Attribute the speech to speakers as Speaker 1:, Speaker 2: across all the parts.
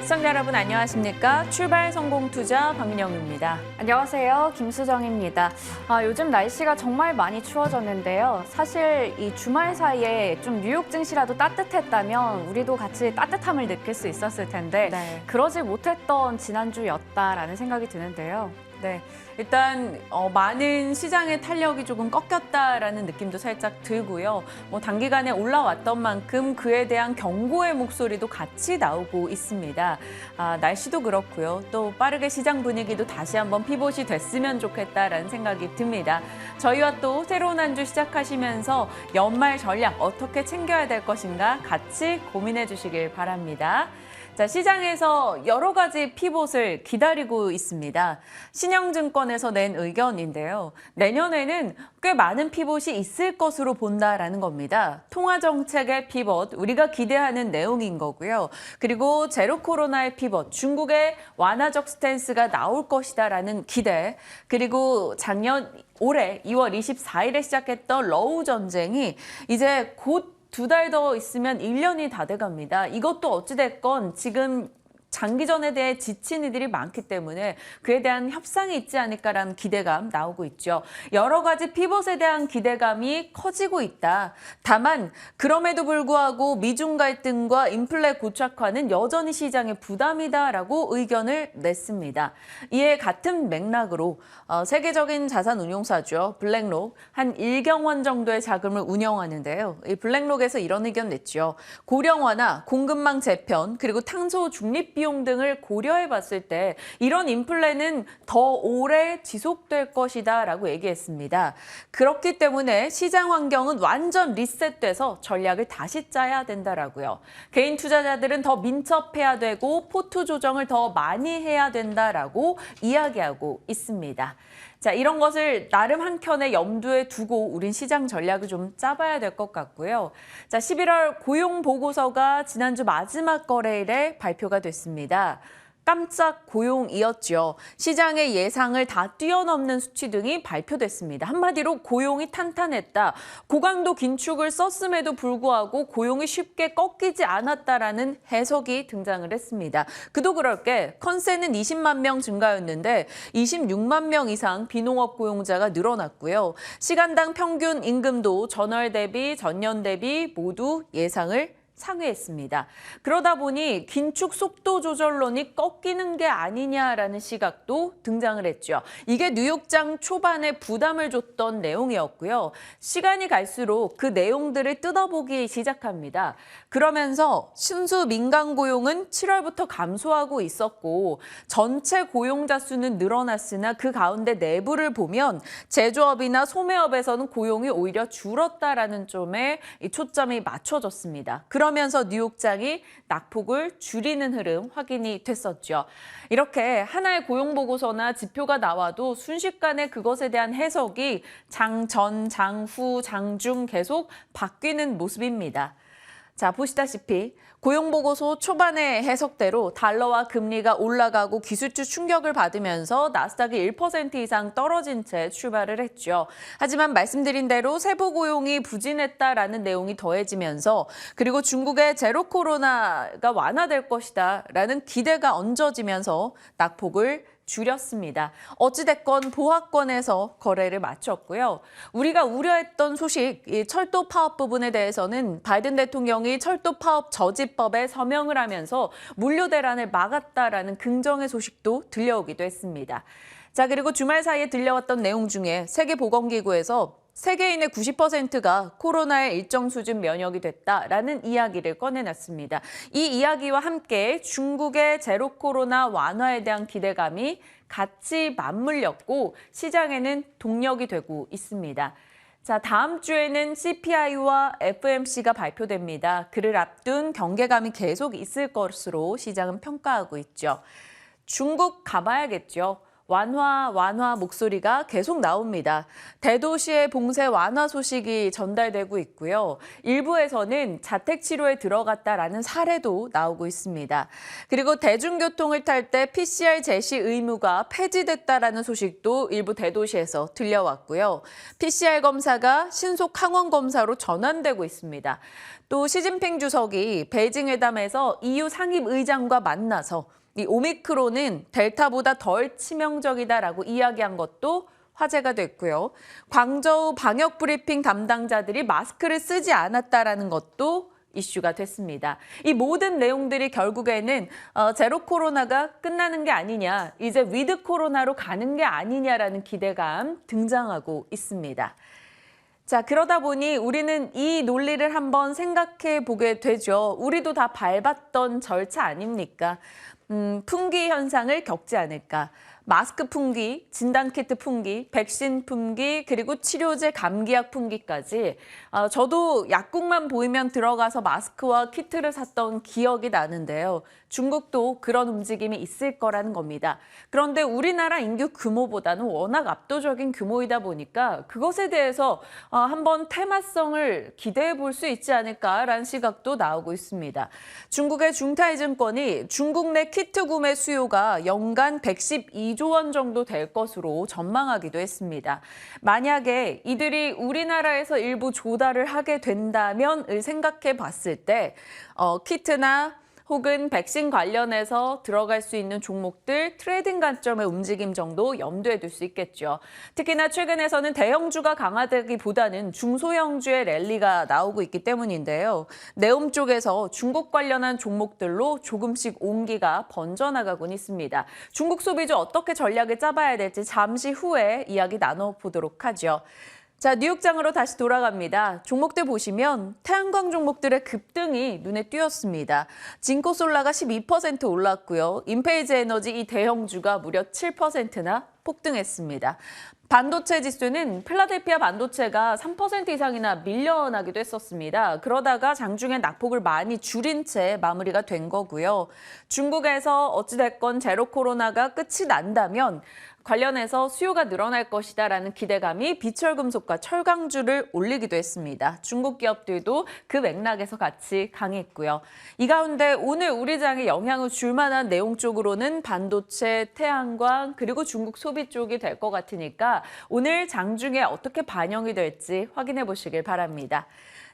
Speaker 1: 시청자 여러분 안녕하십니까? 출발 성공 투자 박민영입니다.
Speaker 2: 안녕하세요. 김수정입니다. 요즘 날씨가 정말 많이 추워졌는데요. 사실 이 주말 사이에 좀 뉴욕 증시라도 따뜻했다면 우리도 같이 따뜻함을 느낄 수 있었을 텐데 그러지 못했던 지난주였다라는 생각이 드는데요.
Speaker 1: 네, 일단 많은 시장의 탄력이 조금 꺾였다라는 느낌도 살짝 들고요. 단기간에 올라왔던 만큼 그에 대한 경고의 목소리도 같이 나오고 있습니다. 날씨도 그렇고요. 또 빠르게 시장 분위기도 다시 한번 피봇이 됐으면 좋겠다라는 생각이 듭니다. 저희와 또 새로운 한 주 시작하시면서 연말 전략 어떻게 챙겨야 될 것인가 같이 고민해 주시길 바랍니다. 자, 시장에서 여러 가지 피봇을 기다리고 있습니다. 신영증권에서 낸 의견인데요. 내년에는 꽤 많은 피봇이 있을 것으로 본다라는 겁니다. 통화정책의 피봇, 우리가 기대하는 내용인 거고요. 그리고 제로 코로나의 피봇, 중국의 완화적 스탠스가 나올 것이다라는 기대, 그리고 올해 2월 24일에 시작했던 러우 전쟁이 이제 곧 2달 더 있으면 1년이 다 돼갑니다. 이것도 어찌됐건 지금 장기전에 대해 지친 이들이 많기 때문에 그에 대한 협상이 있지 않을까라는 기대감 나오고 있죠. 여러 가지 피봇에 대한 기대감이 커지고 있다. 다만 그럼에도 불구하고 미중 갈등과 인플레 고착화는 여전히 시장의 부담이다라고 의견을 냈습니다. 이에 같은 맥락으로 세계적인 자산 운용사죠. 블랙록 한 1경원 정도의 자금을 운영하는데요. 이 블랙록에서 이런 의견 냈죠. 고령화나 공급망 재편 그리고 탄소 중립 비용 등을 고려해 봤을 때 이런 인플레는 더 오래 지속될 것이다라고 얘기했습니다. 그렇기 때문에 시장 환경은 완전 리셋돼서 전략을 다시 짜야 된다라고요. 개인 투자자들은 더 민첩해야 되고 포트 조정을 더 많이 해야 된다라고 이야기하고 있습니다. 자, 이런 것을 나름 한켠에 염두에 두고 우린 시장 전략을 좀 짜봐야 될 것 같고요. 자, 11월 고용 보고서가 지난주 마지막 거래일에 발표가 됐습니다. 깜짝 고용이었죠. 시장의 예상을 다 뛰어넘는 수치 등이 발표됐습니다. 한마디로 고용이 탄탄했다. 고강도 긴축을 썼음에도 불구하고 고용이 쉽게 꺾이지 않았다라는 해석이 등장을 했습니다. 그도 그럴 게 컨센은 20만 명 증가였는데 26만 명 이상 비농업 고용자가 늘어났고요. 시간당 평균 임금도 전월 대비 전년 대비 모두 예상을 상회했습니다. 그러다 보니 긴축 속도 조절론이 꺾이는 게 아니냐라는 시각도 등장을 했죠. 이게 뉴욕장 초반에 부담을 줬던 내용이었고요. 시간이 갈수록 그 내용들을 뜯어보기 시작합니다. 그러면서 순수 민간 고용은 7월부터 감소하고 있었고 전체 고용자 수는 늘어났으나 그 가운데 내부를 보면 제조업이나 소매업에서는 고용이 오히려 줄었다라는 점에 초점이 맞춰졌습니다. 그러면서 뉴욕장이 낙폭을 줄이는 흐름 확인이 됐었죠. 이렇게 하나의 고용보고서나 지표가 나와도 순식간에 그것에 대한 해석이 장전, 장후, 장중 계속 바뀌는 모습입니다. 자, 보시다시피 고용보고서 초반의 해석대로 달러와 금리가 올라가고 기술주 충격을 받으면서 나스닥이 1% 이상 떨어진 채 출발을 했죠. 하지만 말씀드린 대로 세부 고용이 부진했다라는 내용이 더해지면서 그리고 중국의 제로 코로나가 완화될 것이다라는 기대가 얹어지면서 낙폭을 줄였습니다. 어찌됐건 보합권에서 거래를 마쳤고요. 우리가 우려했던 소식, 이 철도 파업 부분에 대해서는 바이든 대통령이 철도 파업 저지법에 서명을 하면서 물류 대란을 막았다라는 긍정의 소식도 들려오기도 했습니다. 자, 그리고 주말 사이에 들려왔던 내용 중에 세계보건기구에서 세계인의 90%가 코로나의 일정 수준 면역이 됐다라는 이야기를 꺼내놨습니다. 이 이야기와 함께 중국의 제로 코로나 완화에 대한 기대감이 같이 맞물렸고 시장에는 동력이 되고 있습니다. 자, 다음 주에는 CPI와 FOMC가 발표됩니다. 그를 앞둔 경계감이 계속 있을 것으로 시장은 평가하고 있죠. 중국 가봐야겠죠. 완화 목소리가 계속 나옵니다. 대도시의 봉쇄 완화 소식이 전달되고 있고요. 일부에서는 자택치료에 들어갔다라는 사례도 나오고 있습니다. 그리고 대중교통을 탈 때 PCR 제시 의무가 폐지됐다라는 소식도 일부 대도시에서 들려왔고요. PCR 검사가 신속 항원 검사로 전환되고 있습니다. 또 시진핑 주석이 베이징 회담에서 EU 상임의장과 만나서 이 오미크론은 델타보다 덜 치명적이다라고 이야기한 것도 화제가 됐고요. 광저우 방역 브리핑 담당자들이 마스크를 쓰지 않았다라는 것도 이슈가 됐습니다. 이 모든 내용들이 결국에는 제로 코로나가 끝나는 게 아니냐, 이제 위드 코로나로 가는 게 아니냐라는 기대감 등장하고 있습니다. 자, 그러다 보니 우리는 이 논리를 한번 생각해 보게 되죠. 우리도 다 밟았던 절차 아닙니까? 품귀 현상을 겪지 않을까. 마스크 품귀, 진단키트 품귀, 백신 품귀, 그리고 치료제, 감기약 품귀까지 저도 약국만 보이면 들어가서 마스크와 키트를 샀던 기억이 나는데요. 중국도 그런 움직임이 있을 거라는 겁니다. 그런데 우리나라 인구 규모보다는 워낙 압도적인 규모이다 보니까 그것에 대해서 한번 테마성을 기대해 볼 수 있지 않을까라는 시각도 나오고 있습니다. 중국의 중타이증권이 중국 내 키트 구매 수요가 연간 112조 원 정도 될 것으로 전망하기도 했습니다. 만약에 이들이 우리나라에서 일부 조달을 하게 된다면을 생각해 봤을 때 키트나 혹은 백신 관련해서 들어갈 수 있는 종목들 트레이딩 관점의 움직임 정도 염두에 둘 수 있겠죠. 특히나 최근에서는 대형주가 강화되기보다는 중소형주의 랠리가 나오고 있기 때문인데요. 네옴 쪽에서 중국 관련한 종목들로 조금씩 온기가 번져나가곤 있습니다. 중국 소비주 어떻게 전략을 짜봐야 될지 잠시 후에 이야기 나눠보도록 하죠. 자, 뉴욕장으로 다시 돌아갑니다. 종목들 보시면 태양광 종목들의 급등이 눈에 띄었습니다. 진코솔라가 12% 올랐고요. 인페이즈 에너지 이 대형주가 무려 7%나 폭등했습니다. 반도체 지수는 필라델피아 반도체가 3% 이상이나 밀려나기도 했었습니다. 그러다가 장중에 낙폭을 많이 줄인 채 마무리가 된 거고요. 중국에서 어찌됐건 제로 코로나가 끝이 난다면 관련해서 수요가 늘어날 것이다라는 기대감이 비철금속과 철강주를 올리기도 했습니다. 중국 기업들도 그 맥락에서 같이 강했고요. 이 가운데 오늘 우리 장에 영향을 줄 만한 내용 쪽으로는 반도체, 태양광, 그리고 중국 소비 쪽이 될 것 같으니까 오늘 장중에 어떻게 반영이 될지 확인해 보시길 바랍니다.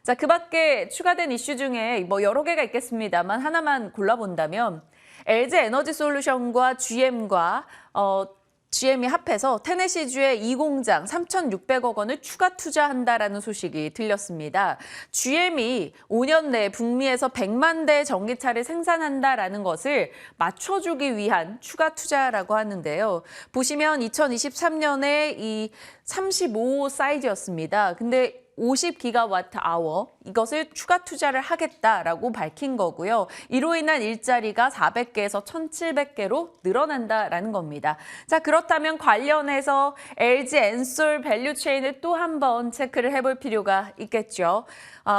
Speaker 1: 자, 그 밖에 추가된 이슈 중에 여러 개가 있겠습니다만 하나만 골라본다면 LG 에너지 솔루션과 GM이 합해서 테네시주의 2공장 3,600억 원을 추가 투자한다라는 소식이 들렸습니다. GM이 5년 내에 북미에서 100만 대 전기차를 생산한다라는 것을 맞춰주기 위한 추가 투자라고 하는데요. 보시면 2023년에 이 35 사이즈였습니다. 근데 50기가와트 아워 이것을 추가 투자를 하겠다라고 밝힌 거고요. 이로 인한 일자리가 400개에서 1,700개로 늘어난다라는 겁니다. 자, 그렇다면 관련해서 LG 엔솔 밸류체인을 또 한 번 체크를 해볼 필요가 있겠죠.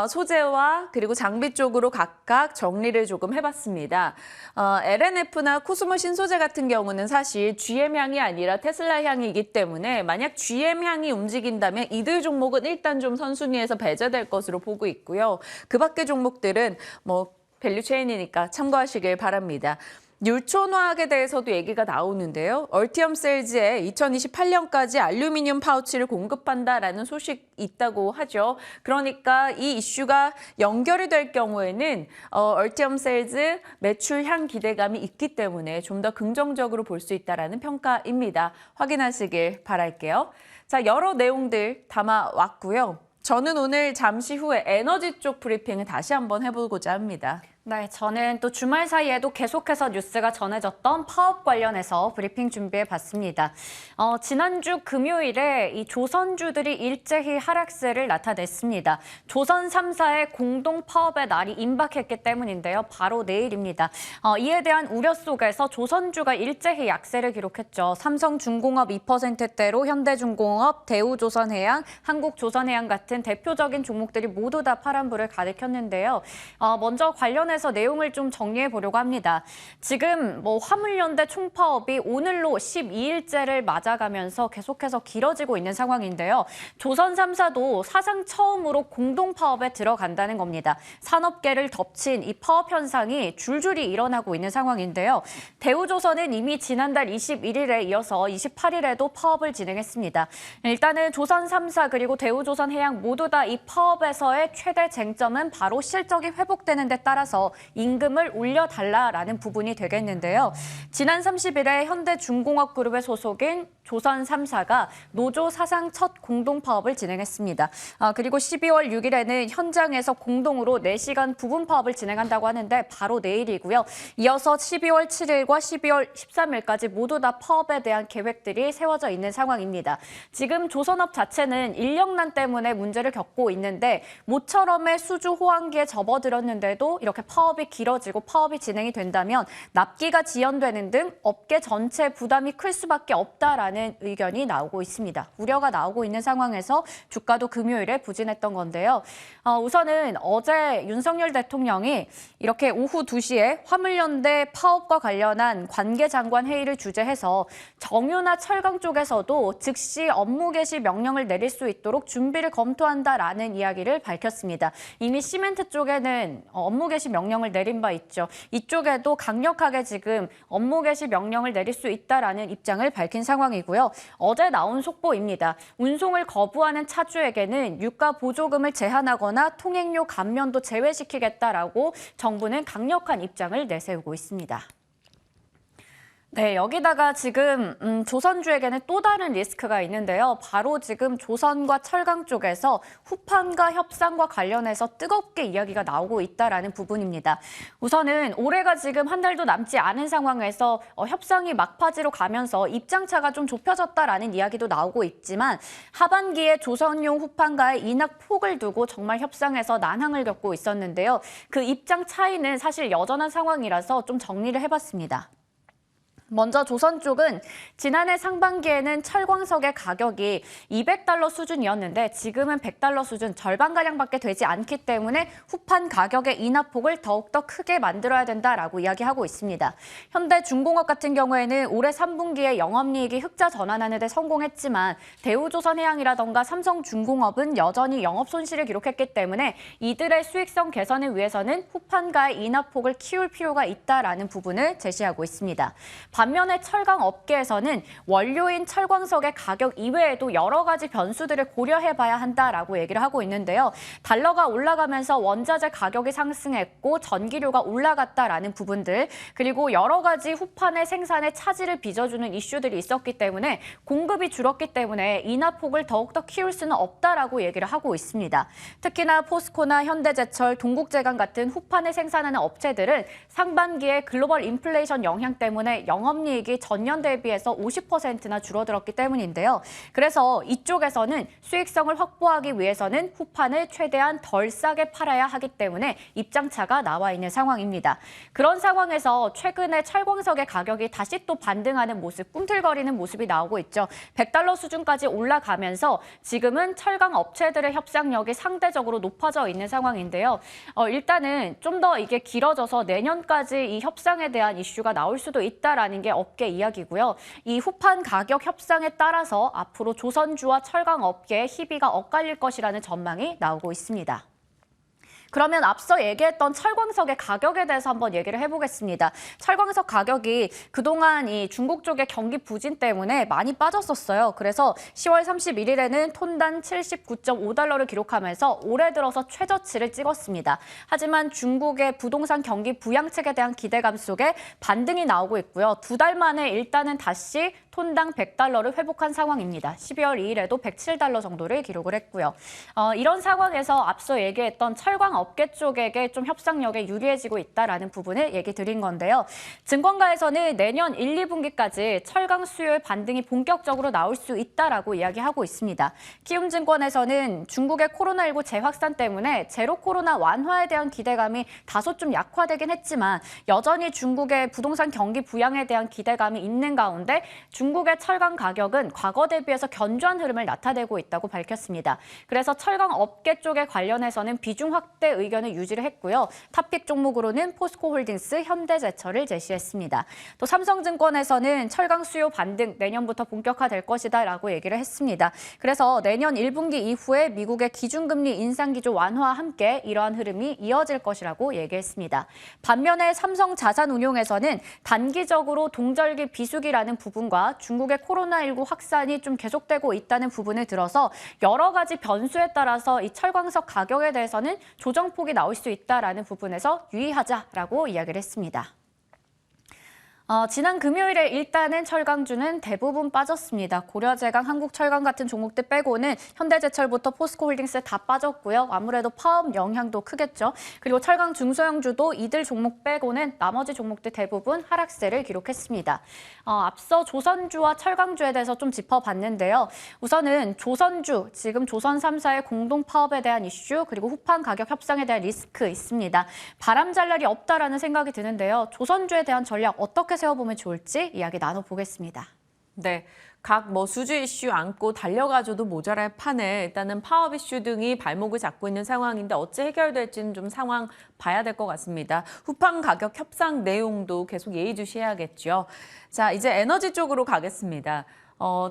Speaker 1: 소재와 그리고 장비 쪽으로 각각 정리를 조금 해봤습니다. LNF나 코스모 신소재 같은 경우는 사실 GM향이 아니라 테슬라향이기 때문에 만약 GM향이 움직인다면 이들 종목은 일단 좀 선순위에서 배제될 것으로 보고 있고요. 그 밖의 종목들은 밸류체인이니까 참고하시길 바랍니다. 율촌화학에 대해서도 얘기가 나오는데요. 얼티엄 셀즈에 2028년까지 알루미늄 파우치를 공급한다라는 소식이 있다고 하죠. 그러니까 이 이슈가 연결이 될 경우에는 얼티엄 셀즈 매출향 기대감이 있기 때문에 좀 더 긍정적으로 볼 수 있다라는 평가입니다. 확인하시길 바랄게요. 자, 여러 내용들 담아왔고요. 저는 오늘 잠시 후에 에너지 쪽 브리핑을 다시 한번 해보고자 합니다.
Speaker 2: 네, 저는 또 주말 사이에도 계속해서 뉴스가 전해졌던 파업 관련해서 브리핑 준비해봤습니다. 지난주 금요일에 이 조선주들이 일제히 하락세를 나타냈습니다. 조선 3사의 공동 파업의 날이 임박했기 때문인데요. 바로 내일입니다. 이에 대한 우려 속에서 조선주가 일제히 약세를 기록했죠. 삼성중공업 2%대로 현대중공업, 대우조선해양, 한국조선해양 같은 대표적인 종목들이 모두 다 파란불을 가리켰는데요. 먼저 관련해 관련해서 내용을 좀 정리해 보려고 합니다. 지금 화물연대 총파업이 오늘로 12일째를 맞아가면서 계속해서 길어지고 있는 상황인데요. 조선 3사도 사상 처음으로 공동 파업에 들어간다는 겁니다. 산업계를 덮친 이 파업 현상이 줄줄이 일어나고 있는 상황인데요. 대우조선은 이미 지난달 21일에 이어서 28일에도 파업을 진행했습니다. 일단은 조선 3사 그리고 대우조선해양 모두 다 이 파업에서의 최대 쟁점은 바로 실적이 회복되는 데 따라서 임금을 올려달라라는 부분이 되겠는데요. 지난 30일에 현대중공업그룹의 소속인 조선 3사가 노조 사상 첫 공동 파업을 진행했습니다. 그리고 12월 6일에는 현장에서 공동으로 4시간 부분 파업을 진행한다고 하는데 바로 내일이고요. 이어서 12월 7일과 12월 13일까지 모두 다 파업에 대한 계획들이 세워져 있는 상황입니다. 지금 조선업 자체는 인력난 때문에 문제를 겪고 있는데 모처럼의 수주 호황기에 접어들었는데도 이렇게 파업이 길어지고 파업이 진행이 된다면 납기가 지연되는 등 업계 전체 부담이 클 수밖에 없다라는 의견이 나오고 있습니다. 우려가 나오고 있는 상황에서 주가도 금요일에 부진했던 건데요. 우선은 어제 윤석열 대통령이 이렇게 오후 2시에 화물연대 파업과 관련한 관계장관 회의를 주재해서 정유나 철강 쪽에서도 즉시 업무 개시 명령을 내릴 수 있도록 준비를 검토한다라는 이야기를 밝혔습니다. 이미 시멘트 쪽에는 업무 개시 명령을 내린 바 있죠. 이쪽에도 강력하게 지금 업무 개시 명령을 내릴 수 있다라는 입장을 밝힌 상황이고요. 어제 나온 속보입니다. 운송을 거부하는 차주에게는 유가 보조금을 제한하거나 통행료 감면도 제외시키겠다라고 정부는 강력한 입장을 내세우고 있습니다. 네, 여기다가 지금 조선주에게는 또 다른 리스크가 있는데요. 바로 지금 조선과 철강 쪽에서 후판과 협상과 관련해서 뜨겁게 이야기가 나오고 있다라는 부분입니다. 우선은 올해가 지금 한 달도 남지 않은 상황에서 협상이 막바지로 가면서 입장차가 좀 좁혀졌다라는 이야기도 나오고 있지만 하반기에 조선용 후판과의 인하 폭을 두고 정말 협상에서 난항을 겪고 있었는데요. 그 입장 차이는 사실 여전한 상황이라서 좀 정리를 해봤습니다. 먼저 조선 쪽은 지난해 상반기에는 철광석의 가격이 $200 수준이었는데 지금은 $100 수준 절반가량밖에 되지 않기 때문에 후판 가격의 인하폭을 더욱더 크게 만들어야 된다라고 이야기하고 있습니다. 현대중공업 같은 경우에는 올해 3분기에 영업이익이 흑자 전환하는 데 성공했지만 대우조선해양이라던가 삼성중공업은 여전히 영업손실을 기록했기 때문에 이들의 수익성 개선을 위해서는 후판가의 인하폭을 키울 필요가 있다라는 부분을 제시하고 있습니다. 반면에 철강 업계에서는 원료인 철광석의 가격 이외에도 여러 가지 변수들을 고려해봐야 한다라고 얘기를 하고 있는데요. 달러가 올라가면서 원자재 가격이 상승했고 전기료가 올라갔다라는 부분들 그리고 여러 가지 후판의 생산에 차질을 빚어주는 이슈들이 있었기 때문에 공급이 줄었기 때문에 인하폭을 더욱더 키울 수는 없다라고 얘기를 하고 있습니다. 특히나 포스코나 현대제철, 동국제강 같은 후판을 생산하는 업체들은 상반기에 글로벌 인플레이션 영향 때문에 영업이익이 전년 대비해서 50%나 줄어들었기 때문인데요. 그래서 이쪽에서는 수익성을 확보하기 위해서는 후판을 최대한 덜 싸게 팔아야 하기 때문에 입장차가 나와 있는 상황입니다. 그런 상황에서 최근에 철광석의 가격이 다시 또 반등하는 모습, 꿈틀거리는 모습이 나오고 있죠. $100 수준까지 올라가면서 지금은 철강 업체들의 협상력이 상대적으로 높아져 있는 상황인데요. 일단은 좀 더 이게 길어져서 내년까지 이 협상에 대한 이슈가 나올 수도 있다라는 게 업계 이야기고요. 이 후판 가격 협상에 따라서 앞으로 조선주와 철강 업계의 희비가 엇갈릴 것이라는 전망이 나오고 있습니다. 그러면 앞서 얘기했던 철광석의 가격에 대해서 한번 얘기를 해보겠습니다. 철광석 가격이 그동안 이 중국 쪽의 경기 부진 때문에 많이 빠졌었어요. 그래서 10월 31일에는 톤당 $79.5를 기록하면서 올해 들어서 최저치를 찍었습니다. 하지만 중국의 부동산 경기 부양책에 대한 기대감 속에 반등이 나오고 있고요. 2달 만에 일단은 다시 톤당 $100를 회복한 상황입니다. 12월 2일에도 $107 정도를 기록을 했고요. 이런 상황에서 앞서 얘기했던 철광 업계 쪽에게 좀 협상력에 유리해지고 있다라는 부분을 얘기 드린 건데요. 증권가에서는 내년 1, 2분기까지 철강 수요의 반등이 본격적으로 나올 수 있다라고 이야기하고 있습니다. 키움증권에서는 중국의 코로나19 재확산 때문에 제로 코로나 완화에 대한 기대감이 다소 좀 약화되긴 했지만 여전히 중국의 부동산 경기 부양에 대한 기대감이 있는 가운데 중국의 철강 가격은 과거 대비해서 견조한 흐름을 나타내고 있다고 밝혔습니다. 그래서 철강 업계 쪽에 관련해서는 비중 확대 의견을 유지를 했고요. 탑픽 종목으로는 포스코홀딩스, 현대제철을 제시했습니다. 또 삼성증권에서는 철강 수요 반등 내년부터 본격화될 것이다라고 얘기를 했습니다. 그래서 내년 1분기 이후에 미국의 기준금리 인상 기조 완화와 함께 이러한 흐름이 이어질 것이라고 얘기했습니다. 반면에 삼성자산운용에서는 단기적으로 동절기 비수기라는 부분과 중국의 코로나19 확산이 좀 계속되고 있다는 부분을 들어서 여러 가지 변수에 따라서 이 철광석 가격에 대해서는 조정폭이 나올 수 있다라는 부분에서 유의하자라고 이야기를 했습니다. 지난 금요일에 일단은 철강주는 대부분 빠졌습니다. 고려제강, 한국철강 같은 종목들 빼고는 현대제철부터 포스코홀딩스 다 빠졌고요. 아무래도 파업 영향도 크겠죠. 그리고 철강 중소형주도 이들 종목 빼고는 나머지 종목들 대부분 하락세를 기록했습니다. 앞서 조선주와 철강주에 대해서 좀 짚어봤는데요. 우선은 조선주, 지금 조선 3사의 공동 파업에 대한 이슈, 그리고 후판 가격 협상에 대한 리스크 있습니다. 바람잘 날이 없다라는 생각이 드는데요. 조선주에 대한 전략 어떻게 세워보면 좋을지 이야기 나눠보겠습니다.
Speaker 1: 네. 각 수주 이슈 안고 달려가줘도 모자랄 판에 일단은 파업 이슈 등이 발목을 잡고 있는 상황인데 어찌 해결될지는 좀 상황 봐야 될 것 같습니다. 후판 가격 협상 내용도 계속 예의주시해야겠죠. 자, 이제 에너지 쪽으로 가겠습니다.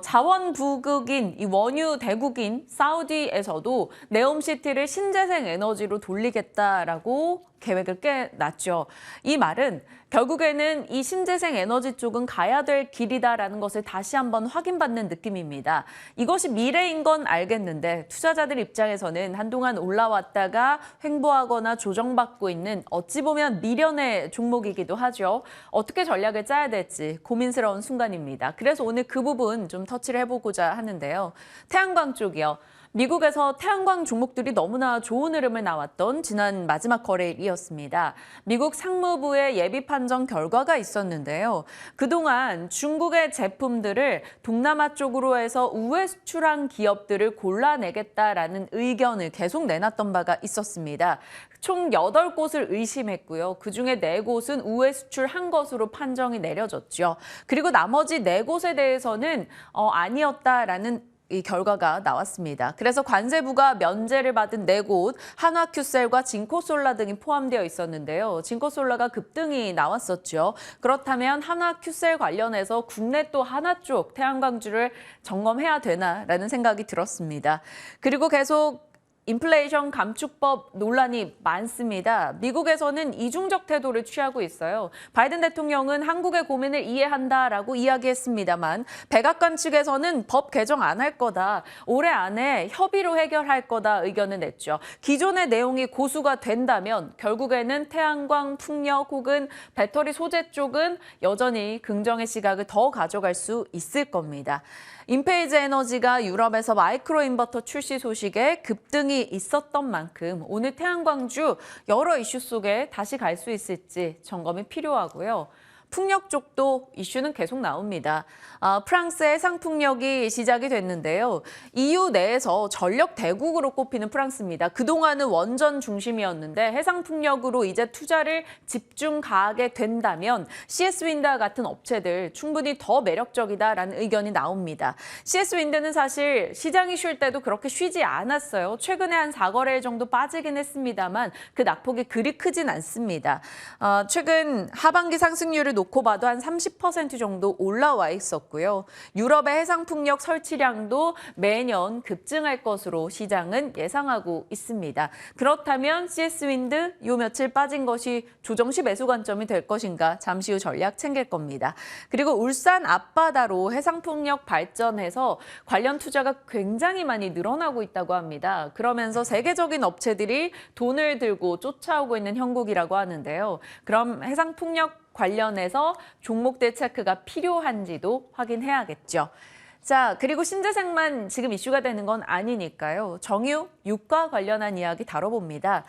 Speaker 1: 자원 부국인 이 원유 대국인 사우디에서도 네옴시티를 신재생 에너지로 돌리겠다라고 계획을 꿰놨죠. 이 말은 결국에는 이 신재생 에너지 쪽은 가야 될 길이다라는 것을 다시 한번 확인받는 느낌입니다. 이것이 미래인 건 알겠는데 투자자들 입장에서는 한동안 올라왔다가 횡보하거나 조정받고 있는 어찌 보면 미련의 종목이기도 하죠. 어떻게 전략을 짜야 될지 고민스러운 순간입니다. 그래서 오늘 그 부분 좀 터치를 해보고자 하는데요. 태양광 쪽이요. 미국에서 태양광 종목들이 너무나 좋은 흐름을 나왔던 지난 마지막 거래일이었습니다. 미국 상무부의 예비 판정 결과가 있었는데요. 그동안 중국의 제품들을 동남아 쪽으로 해서 우회 수출한 기업들을 골라내겠다라는 의견을 계속 내놨던 바가 있었습니다. 총 8곳을 의심했고요. 그중에 4곳은 우회 수출한 것으로 판정이 내려졌죠. 그리고 나머지 4곳에 대해서는 아니었다라는 이 결과가 나왔습니다. 그래서 관세부가 면제를 받은 4곳, 한화큐셀과 진코솔라 등이 포함되어 있었는데요. 진코솔라가 급등이 나왔었죠. 그렇다면 한화큐셀 관련해서 국내 또 하나 쪽 태양광주를 점검해야 되나라는 생각이 들었습니다. 그리고 계속 인플레이션 감축법 논란이 많습니다. 미국에서는 이중적 태도를 취하고 있어요. 바이든 대통령은 한국의 고민을 이해한다라고 이야기했습니다만 백악관 측에서는 법 개정 안 할 거다. 올해 안에 협의로 해결할 거다 의견을 냈죠. 기존의 내용이 고수가 된다면 결국에는 태양광, 풍력 혹은 배터리 소재 쪽은 여전히 긍정의 시각을 더 가져갈 수 있을 겁니다. 인페이즈 에너지가 유럽에서 마이크로 인버터 출시 소식에 급등이 있었던 만큼 오늘 태양광주 여러 이슈 속에 다시 갈 수 있을지 점검이 필요하고요. 풍력 쪽도 이슈는 계속 나옵니다. 프랑스의 해상풍력이 시작이 됐는데요. EU 내에서 전력 대국으로 꼽히는 프랑스입니다. 그동안은 원전 중심이었는데 해상풍력으로 이제 투자를 집중 가하게 된다면 CS윈드와 같은 업체들 충분히 더 매력적이다라는 의견이 나옵니다. CS윈드는 사실 시장이 쉴 때도 그렇게 쉬지 않았어요. 최근에 한 4거래일 정도 빠지긴 했습니다만 그 낙폭이 그리 크진 않습니다. 최근 하반기 상승률을 놓고 봐도 한 30% 정도 올라와 있었고요. 유럽의 해상풍력 설치량도 매년 급증할 것으로 시장은 예상하고 있습니다. 그렇다면 CS윈드 요 며칠 빠진 것이 조정시 매수 관점이 될 것인가 잠시 후 전략 챙길 겁니다. 그리고 울산 앞바다로 해상풍력 발전해서 관련 투자가 굉장히 많이 늘어나고 있다고 합니다. 그러면서 세계적인 업체들이 돈을 들고 쫓아오고 있는 형국이라고 하는데요. 그럼 해상풍력 관련해서 종목들 체크가 필요한지도 확인해야겠죠. 자, 그리고 신재생만 지금 이슈가 되는 건 아니니까요. 정유, 유가 관련한 이야기 다뤄봅니다.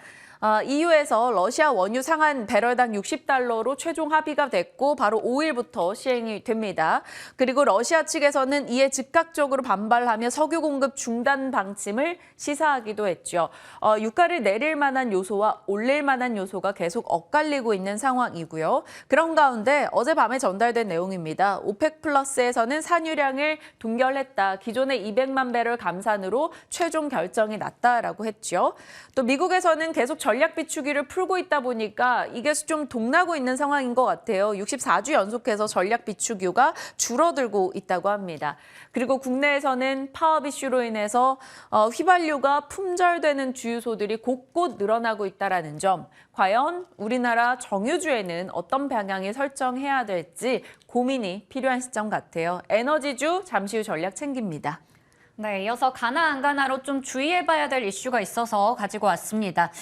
Speaker 1: EU에서 러시아 원유 상한 배럴당 60달러로 최종 합의가 됐고 바로 5일부터 시행이 됩니다. 그리고 러시아 측에서는 이에 즉각적으로 반발하며 석유 공급 중단 방침을 시사하기도 했죠. 유가를 내릴 만한 요소와 올릴 만한 요소가 계속 엇갈리고 있는 상황이고요. 그런 가운데 어젯밤에 전달된 내용입니다. 오펙 플러스에서는 산유량을 동결했다. 기존의 200만 배럴 감산으로 최종 결정이 났다라고 했죠. 또 미국에서는 계속 전략 비축유를 풀고 있다 보니까 이게 좀 동나고 있는 상황인 것 같아요. 64주 연속해서 전략 비축유가 줄어들고 있다고 합니다. 그리고 국내에서는 파업 이슈로 인해서 휘발유가 품절되는 주유소들이 곳곳 늘어나고 있다는 점. 과연 우리나라 정유주에는 어떤 방향을 설정해야 될지 고민이 필요한 시점 같아요. 에너지주 잠시 후 전략 챙깁니다.
Speaker 2: 네, 이어서 가나 안 가나로 좀 주의해봐야 될 이슈가 있어서 가지고 왔습니다.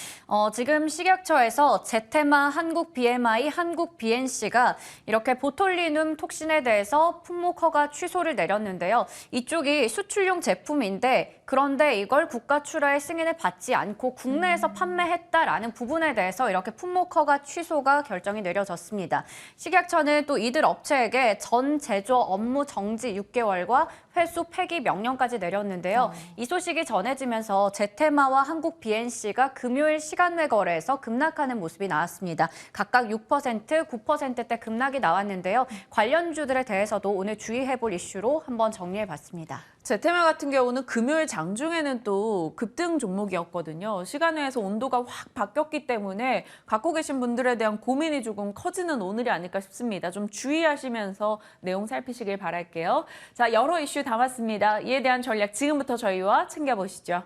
Speaker 2: 지금 식약처에서 제테마 한국 BMI, 한국 BNC가 이렇게 보톨리눔 톡신에 대해서 품목 허가 취소를 내렸는데요. 이쪽이 수출용 제품인데 그런데 이걸 국가 출하의 승인을 받지 않고 국내에서 판매했다라는 부분에 대해서 이렇게 품목 허가 취소가 결정이 내려졌습니다. 식약처는 또 이들 업체에게 전 제조 업무 정지 6개월과 회수 폐기 명령까지 내렸는데요. 이 소식이 전해지면서 제테마와 한국 BNC가 금요일 시간 외 거래에서 급락하는 모습이 나왔습니다. 각각 6%, 9%대 급락이 나왔는데요. 관련주들에 대해서도 오늘 주의해볼 이슈로 한번 정리해봤습니다.
Speaker 1: 제테마 같은 경우는 금요일 장중에는 또 급등 종목이었거든요. 시간외에서 온도가 확 바뀌었기 때문에 갖고 계신 분들에 대한 고민이 조금 커지는 오늘이 아닐까 싶습니다. 좀 주의하시면서 내용 살피시길 바랄게요. 자, 여러 이슈 담았습니다. 이에 대한 전략 지금부터 저희와 챙겨보시죠.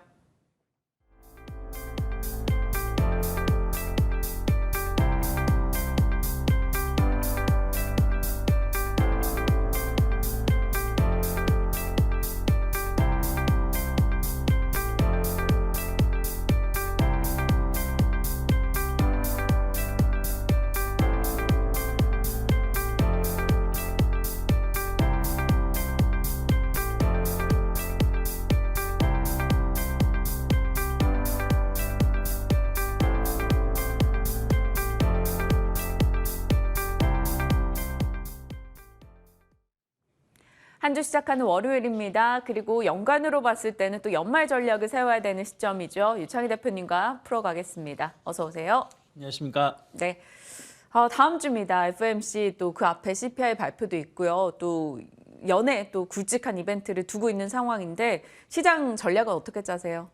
Speaker 1: 한 주 시작하는 월요일입니다. 그리고 연간으로 봤을 때는 또 연말 전략을 세워야 되는 시점이죠. 유창희 대표님과 풀어가겠습니다. 어서 오세요.
Speaker 3: 안녕하십니까.
Speaker 1: 네. 다음 주입니다. FOMC 또 그 앞에 CPI 발표도 있고요. 또 연에 또 굵직한 이벤트를 두고 있는 상황인데 시장 전략은 어떻게 짜세요?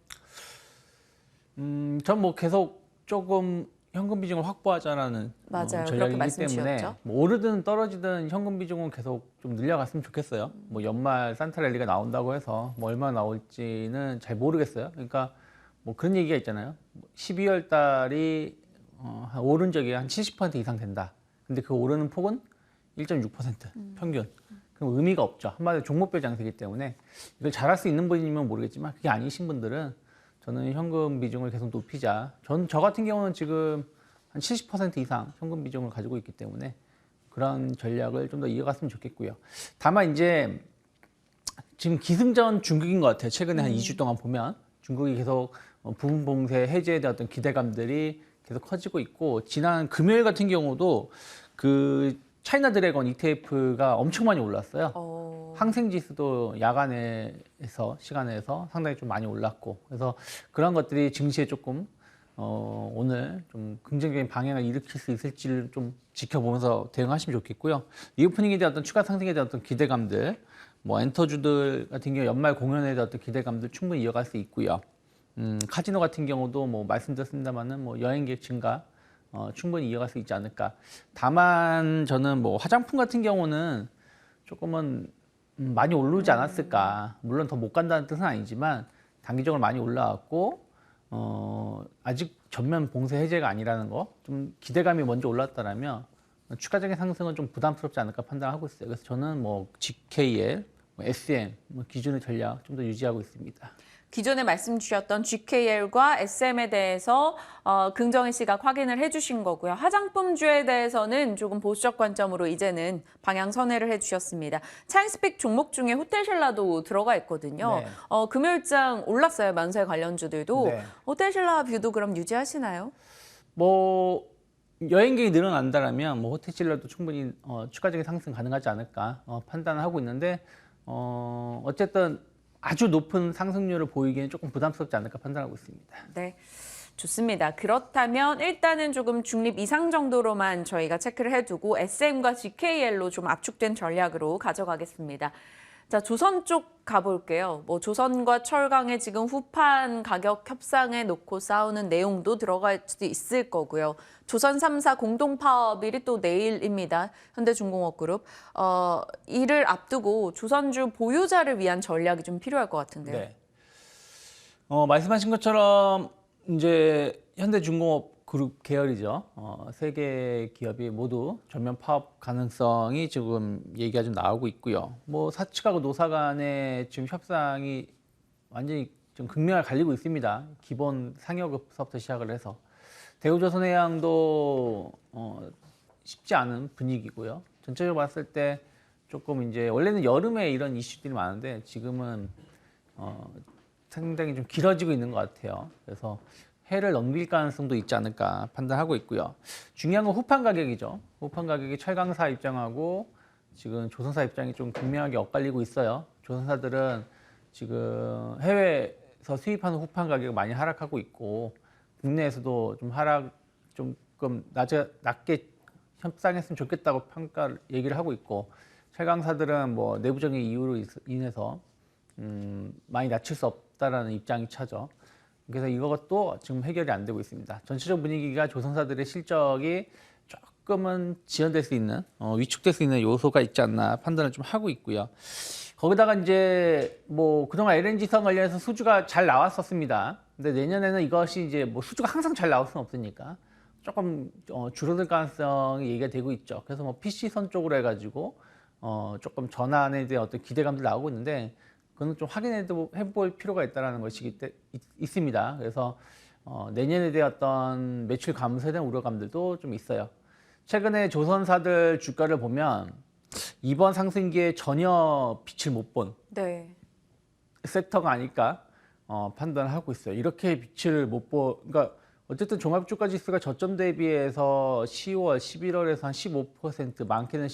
Speaker 3: 전 뭐 계속 조금 현금 비중을 확보하자라는
Speaker 1: 맞아요. 그렇게
Speaker 3: 전략이기
Speaker 1: 말씀
Speaker 3: 때문에
Speaker 1: 주셨죠.
Speaker 3: 뭐 오르든 떨어지든 현금 비중은 계속 좀 늘려갔으면 좋겠어요. 뭐 연말 산타랠리가 나온다고 해서 뭐 얼마 나올지는 잘 모르겠어요. 그러니까 뭐 그런 얘기가 있잖아요. 12월 달이 오른 적이 한 70% 이상 된다. 근데 그 오르는 폭은 1.6% 평균. 그럼 의미가 없죠. 한마디로 종목별 장세이기 때문에 이걸 잘할 수 있는 분이면 모르겠지만 그게 아니신 분들은 저는 현금 비중을 계속 높이자. 저 같은 경우는 지금 한 70% 이상 현금 비중을 가지고 있기 때문에 그런 전략을 좀 더 이어갔으면 좋겠고요. 다만 이제 지금 기승전 중국인 것 같아요. 최근에 한 2주 동안 보면 중국이 계속 부분 봉쇄 해제에 대한 어떤 기대감들이 계속 커지고 있고 지난 금요일 같은 경우도 그 차이나 드래곤 ETF가 엄청 많이 올랐어요. 항생지수도 야간에서 시간에서 상당히 좀 많이 올랐고 그래서 그런 것들이 증시에 조금 오늘 좀 긍정적인 방향을 일으킬 수 있을지를 좀 지켜보면서 대응하시면 좋겠고요. 리오프닝에 대한 어떤 추가 상승에 대한 어떤 기대감들, 뭐 엔터주들 같은 경우 연말 공연에 대한 어떤 기대감들 충분히 이어갈 수 있고요. 카지노 같은 경우도 뭐 말씀드렸습니다만은 뭐 여행객 증가 충분히 이어갈 수 있지 않을까. 다만 저는 뭐 화장품 같은 경우는 조금은 많이 오르지 않았을까. 물론 더 못 간다는 뜻은 아니지만 단기적으로 많이 올라왔고 아직 전면 봉쇄 해제가 아니라는 거, 좀 기대감이 먼저 올랐다라면 추가적인 상승은 좀 부담스럽지 않을까 판단하고 있어요. 그래서 저는 뭐 GKL, SM 기준의 전략 좀 더 유지하고 있습니다.
Speaker 1: 기존에 말씀 주셨던 GKL과 SM에 대해서 긍정의 시각 확인을 해주신 거고요. 화장품주에 대해서는 조금 보수적 관점으로 이제는 방향 선회를 해주셨습니다. 차익스픽 종목 중에 호텔신라도 들어가 있거든요.
Speaker 3: 네.
Speaker 1: 금요일장 올랐어요. 만세 관련주들도.
Speaker 3: 네.
Speaker 1: 호텔신라 뷰도 그럼 유지하시나요?
Speaker 3: 뭐 여행객이 늘어난다라면 뭐 호텔신라도 충분히 추가적인 상승 가능하지 않을까 판단을 하고 있는데 어쨌든 아주 높은 상승률을 보이기에는 조금 부담스럽지 않을까 판단하고 있습니다.
Speaker 1: 네. 좋습니다. 그렇다면 일단은 조금 중립 이상 정도로만 저희가 체크를 해두고 SM과 GKL로 좀 압축된 전략으로 가져가겠습니다. 자, 조선 쪽 가볼게요. 뭐 조선과 철강의 지금 후판 가격 협상에 놓고 싸우는 내용도 들어갈 수도 있을 거고요. 조선 3사 공동 파업일이 또 내일입니다. 현대중공업그룹. 이를 앞두고 조선주 보유자를 위한 전략이 좀 필요할 것 같은데요.
Speaker 3: 네. 말씀하신 것처럼 이제 현대중공업 그룹 계열이죠. 세 개 기업이 모두 전면 파업 가능성이 지금 얘기가 좀 나오고 있고요. 뭐 사측하고 노사 간의 지금 협상이 완전히 좀 극명하게 갈리고 있습니다. 기본 상여급서부터 시작을 해서 대우조선해양도 쉽지 않은 분위기고요. 전체적으로 봤을 때 조금 이제 원래는 여름에 이런 이슈들이 많은데 지금은 상당히 좀 길어지고 있는 것 같아요. 그래서 해를 넘길 가능성도 있지 않을까 판단하고 있고요. 중요한 건 후판 가격이죠. 후판 가격이 철강사 입장하고 지금 조선사 입장이 좀 극명하게 엇갈리고 있어요. 조선사들은 지금 해외에서 수입하는 후판 가격이 많이 하락하고 있고 국내에서도 좀 하락 조금 낮게 협상했으면 좋겠다고 얘기를 하고 있고 철강사들은 뭐 내부적인 이유로 인해서 많이 낮출 수 없다라는 입장이 차죠. 그래서 이것도 지금 해결이 안 되고 있습니다. 전체적 분위기가 조선사들의 실적이 조금은 지연될 수 있는, 위축될 수 있는 요소가 있지 않나 판단을 좀 하고 있고요. 거기다가 이제 뭐 그동안 LNG선 관련해서 수주가 잘 나왔었습니다. 근데 내년에는 이것이 이제 뭐 수주가 항상 잘 나올 수는 없으니까 조금 줄어들 가능성이 얘기가 되고 있죠. 그래서 뭐 PC선 쪽으로 해가지고 조금 전환에 대한 어떤 기대감도 나오고 있는데 그건 좀 해볼 필요가 있다는 것이 있습니다. 그래서 내년에 대한 어떤 매출 감소에 대한 우려감들도 좀 있어요. 최근에 조선사들 주가를 보면 이번 상승기에 전혀 빛을 못 본
Speaker 1: 네.
Speaker 3: 섹터가 아닐까 판단을 하고 있어요. 이렇게 빛을 못 그러니까 어쨌든 종합주가지수가 저점 대비해서 10월, 11월에서 한 15%, 많게는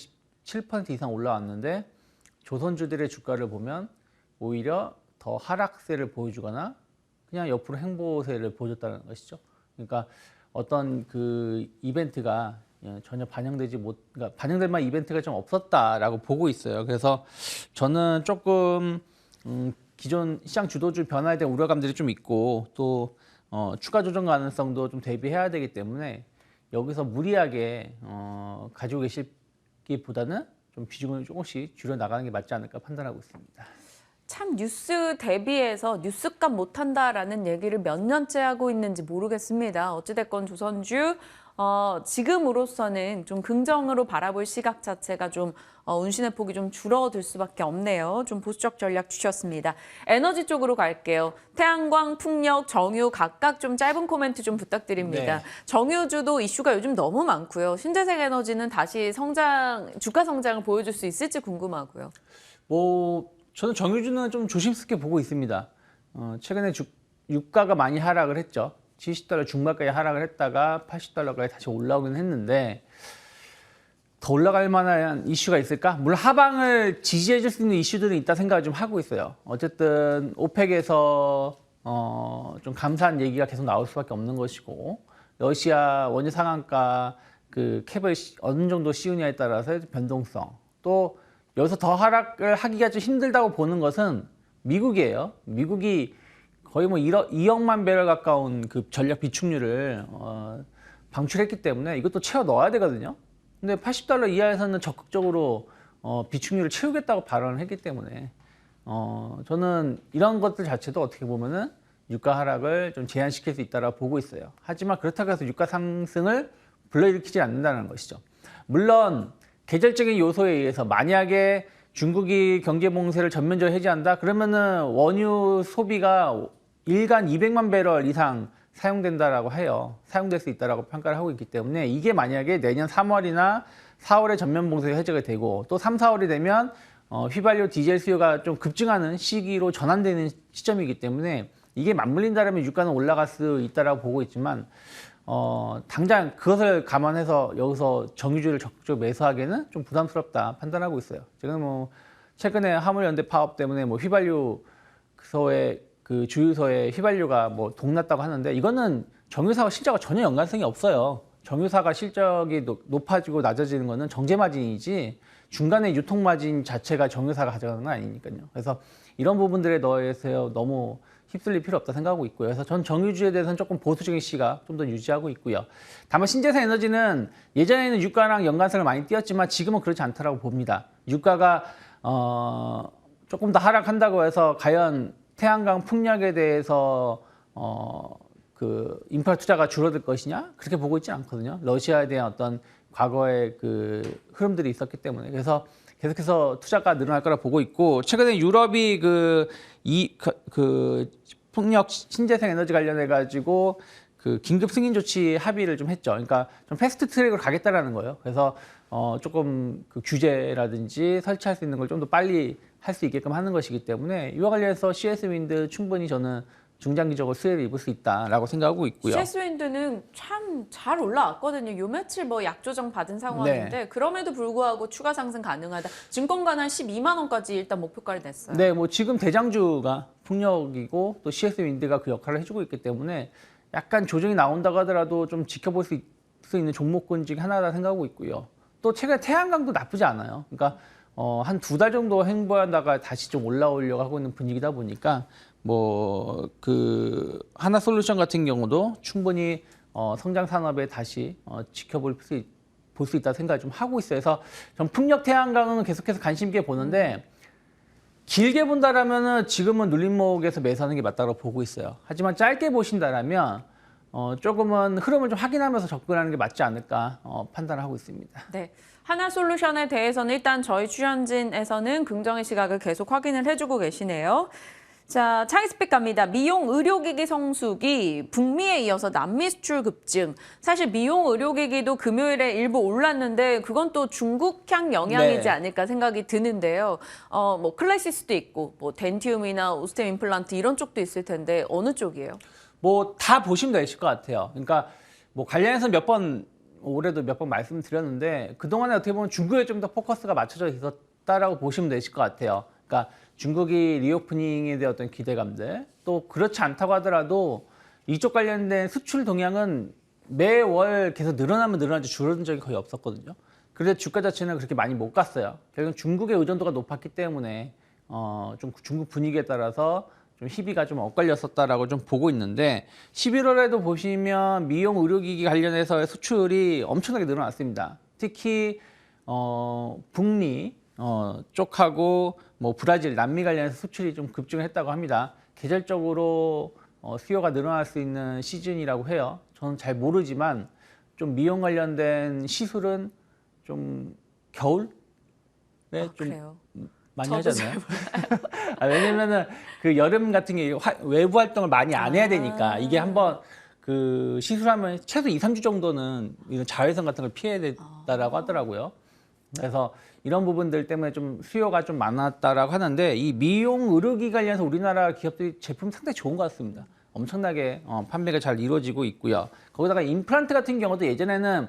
Speaker 3: 17% 이상 올라왔는데 조선주들의 주가를 보면 오히려 더 하락세를 보여주거나 그냥 옆으로 행보세를 보여줬다는 것이죠. 그러니까 어떤 그 이벤트가 전혀 그러니까 반영될 만한 이벤트가 좀 없었다라고 보고 있어요. 그래서 저는 조금 기존 시장 주도주 변화에 대한 우려감들이 좀 있고 또 추가 조정 가능성도 좀 대비해야 되기 때문에 여기서 무리하게 가지고 계시기보다는 좀 비중을 조금씩 줄여 나가는 게 맞지 않을까 판단하고 있습니다.
Speaker 1: 참 뉴스 대비해서 뉴스값 못한다라는 얘기를 몇 년째 하고 있는지 모르겠습니다. 어찌됐건 조선주 지금으로서는 좀 긍정으로 바라볼 시각 자체가 좀 운신의 폭이 좀 줄어들 수밖에 없네요. 좀 보수적 전략 주셨습니다. 에너지 쪽으로 갈게요. 태양광, 풍력, 정유 각각 좀 짧은 코멘트 좀 부탁드립니다.
Speaker 3: 네.
Speaker 1: 정유주도 이슈가 요즘 너무 많고요. 신재생에너지는 다시 주가 성장을 보여줄 수 있을지 궁금하고요.
Speaker 3: 저는 정유주는 좀 조심스럽게 보고 있습니다. 최근에 유가가 많이 하락을 했죠. 70달러 중반까지 하락을 했다가 80달러까지 다시 올라오긴 했는데 더 올라갈 만한 이슈가 있을까? 물론 하방을 지지해 줄 수 있는 이슈들은 있다 생각을 좀 하고 있어요. 어쨌든 오펙에서 좀 감사한 얘기가 계속 나올 수밖에 없는 것이고 러시아 원유 상한가 그 캡을 어느 정도 씌우냐에 따라서 변동성 또 여기서 더 하락을 하기가 좀 힘들다고 보는 것은 미국이에요. 미국이 거의 뭐 2억만 배럴 가까운 그 전략 비축률을 방출했기 때문에 이것도 채워 넣어야 되거든요. 근데 80달러 이하에서는 적극적으로 비축률을 채우겠다고 발언을 했기 때문에 저는 이런 것들 자체도 어떻게 보면은 유가 하락을 좀 제한시킬 수 있다고 보고 있어요. 하지만 그렇다고 해서 유가 상승을 불러일으키지 않는다는 것이죠. 물론 계절적인 요소에 의해서 만약에 중국이 경제 봉쇄를 전면적으로 해제한다? 그러면은 원유 소비가 일간 200만 배럴 이상 사용된다라고 해요. 사용될 수 있다라고 평가를 하고 있기 때문에 이게 만약에 내년 3월이나 4월에 전면 봉쇄가 해제가 되고 또 3, 4월이 되면 휘발유 디젤 수요가 좀 급증하는 시기로 전환되는 시점이기 때문에 이게 맞물린다면 유가는 올라갈 수 있다라고 보고 있지만 당장 그것을 감안해서 여기서 정유주를 적극적으로 매수하기에는 좀 부담스럽다 판단하고 있어요. 지금 뭐 최근에 화물연대 파업 때문에 뭐 휘발유소의 그 주유소에 휘발유가 뭐 동났다고 하는데 이거는 정유사와 실적과 전혀 연관성이 없어요. 정유사가 실적이 높아지고 낮아지는 거는 정제 마진이지 중간에 유통 마진 자체가 정유사가 가져가는 건 아니니까요. 그래서 이런 부분들에 대해서 너무 휩쓸릴 필요 없다 생각하고 있고요. 그래서 전 정유주에 대해서는 조금 보수적인 시각 좀 더 유지하고 있고요. 다만 신재생 에너지는 예전에는 유가랑 연관성을 많이 띄었지만 지금은 그렇지 않다라고 봅니다. 유가가 조금 더 하락한다고 해서 과연 태양광 풍력에 대해서 그 인프라 투자가 줄어들 것이냐 그렇게 보고 있지는 않거든요. 러시아에 대한 어떤 과거의 그 흐름들이 있었기 때문에 그래서 계속해서 투자가 늘어날 거라 보고 있고 최근에 유럽이 그 풍력 신재생 에너지 관련해 가지고 그 긴급 승인 조치 합의를 좀 했죠. 그러니까 좀 패스트 트랙으로 가겠다라는 거예요. 그래서 조금 그 규제라든지 설치할 수 있는 걸 좀 더 빨리 할 수 있게끔 하는 것이기 때문에 이와 관련해서 CS 윈드 충분히 저는 중장기적으로 수혜를 입을 수 있다라고 생각하고 있고요.
Speaker 1: CS 윈드는 참 잘 올라왔거든요. 요 며칠 뭐 약조정 받은 상황인데
Speaker 3: 네.
Speaker 1: 그럼에도 불구하고 추가 상승 가능하다. 증권가는 한 12만 원까지 일단 목표가를 냈어요.
Speaker 3: 네, 뭐 지금 대장주가 풍력이고 또 CS 윈드가 그 역할을 해주고 있기 때문에 약간 조정이 나온다고 하더라도 좀 지켜볼 수 있는 종목군 중에 하나다 생각하고 있고요. 또 최근에 태양광도 나쁘지 않아요. 그러니까 한 2달 정도 행보하다가 다시 좀 올라오려고 하고 있는 분위기다 보니까 뭐 그 하나솔루션 같은 경우도 충분히 성장 산업에 다시 지켜볼 수 있다 생각을 좀 하고 있어요. 그래서 전 풍력 태양광은 계속해서 관심 있게 보는데 길게 본다라면은 지금은 눌림목에서 매수하는 게 맞다고 보고 있어요. 하지만 짧게 보신다라면 조금은 흐름을 좀 확인하면서 접근하는 게 맞지 않을까 판단을 하고 있습니다.
Speaker 1: 네. 하나솔루션에 대해서는 일단 저희 출연진에서는 긍정의 시각을 계속 확인을 해주고 계시네요. 자, 차이스픽 갑니다. 미용 의료기기 성수기, 북미에 이어서 남미 수출 급증. 사실 미용 의료기기도 금요일에 일부 올랐는데 그건 또 중국향 영향이지
Speaker 3: 네.
Speaker 1: 않을까 생각이 드는데요. 뭐 클래시스도 있고, 뭐 덴티움이나 오스템 임플란트 이런 쪽도 있을 텐데 어느 쪽이에요?
Speaker 3: 뭐 다 보시면 되실 것 같아요. 그러니까 뭐 관련해서 올해도 몇 번 말씀드렸는데 그동안에 어떻게 보면 중국에 좀 더 포커스가 맞춰져 있었다라고 보시면 되실 것 같아요. 그러니까 중국이 리오프닝에 대한 어떤 기대감들 또 그렇지 않다고 하더라도 이쪽 관련된 수출 동향은 매월 계속 늘어나면 늘어나지 줄어든 적이 거의 없었거든요. 그런데 주가 자체는 그렇게 많이 못 갔어요. 결국 중국의 의존도가 높았기 때문에 좀 중국 분위기에 따라서 좀 희비가 좀 엇갈렸었다라고 좀 보고 있는데 11월에도 보시면 미용 의료기기 관련해서의 수출이 엄청나게 늘어났습니다. 특히 북미 쪽하고 뭐 브라질, 남미 관련해서 수출이 좀 급증을 했다고 합니다. 계절적으로 수요가 늘어날 수 있는 시즌이라고 해요. 저는 잘 모르지만 좀 미용 관련된 시술은 좀 겨울에 좀
Speaker 1: 그래요.
Speaker 3: 많이
Speaker 1: 저도
Speaker 3: 하지 않나요? 왜냐면은 그 여름 같은 게 외부 활동을 많이 안 해야 되니까 이게 한번 그 시술하면 최소 2, 3주 정도는 이런 자외선 같은 걸 피해야 된다라고 하더라고요. 그래서 이런 부분들 때문에 좀 수요가 좀 많았다라고 하는데 이 미용 의료기 관련해서 우리나라 기업들이 제품 상당히 좋은 것 같습니다. 엄청나게 판매가 잘 이루어지고 있고요. 거기다가 임플란트 같은 경우도 예전에는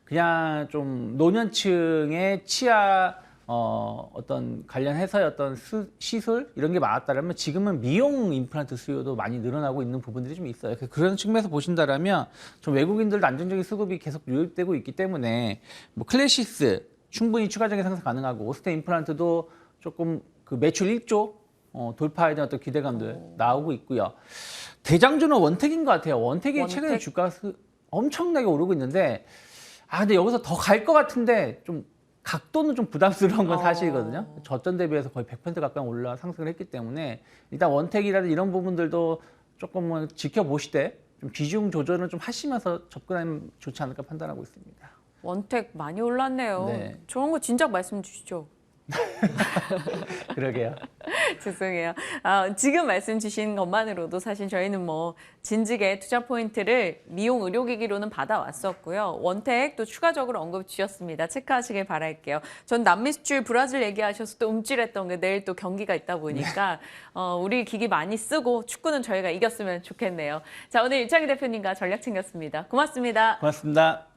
Speaker 3: 그냥 좀 노년층의 치아 어떤 관련해서의 어떤 시술 이런 게 많았다면 지금은 미용 임플란트 수요도 많이 늘어나고 있는 부분들이 좀 있어요. 그런 측면에서 보신다라면 좀 외국인들도 안정적인 수급이 계속 유입되고 있기 때문에 뭐 클래시스 충분히 추가적인 상승 가능하고 오스테 임플란트도 조금 그 매출 1조 돌파에 대한 어떤 기대감들 나오고 있고요. 대장주는 원택인 것 같아요. 원택이 최근에 주가가 엄청나게 오르고 있는데 근데 여기서 더 갈 것 같은데 좀 각도는 좀 부담스러운 건 사실이거든요. 저점 대비해서 거의 100% 가까이 올라 상승을 했기 때문에 일단 원택이라든지 이런 부분들도 조금은 지켜보시되 좀 비중 조절을 좀 하시면서 접근하면 좋지 않을까 판단하고 있습니다.
Speaker 1: 원택 많이 올랐네요.
Speaker 3: 네.
Speaker 1: 저런 거 진작 말씀 주시죠.
Speaker 3: 그러게요.
Speaker 1: 죄송해요. 지금 말씀 주신 것만으로도 사실 저희는 뭐 진즉에 투자 포인트를 미용 의료기기로는 받아왔었고요. 원택 또 추가적으로 언급 주셨습니다. 체크하시길 바랄게요. 전 남미 수출 브라질 얘기하셔서 또 움찔했던 게 내일 또 경기가 있다 보니까 우리 기기 많이 쓰고 축구는 저희가 이겼으면 좋겠네요. 자, 오늘 유창희 대표님과 전략 챙겼습니다. 고맙습니다.
Speaker 3: 고맙습니다.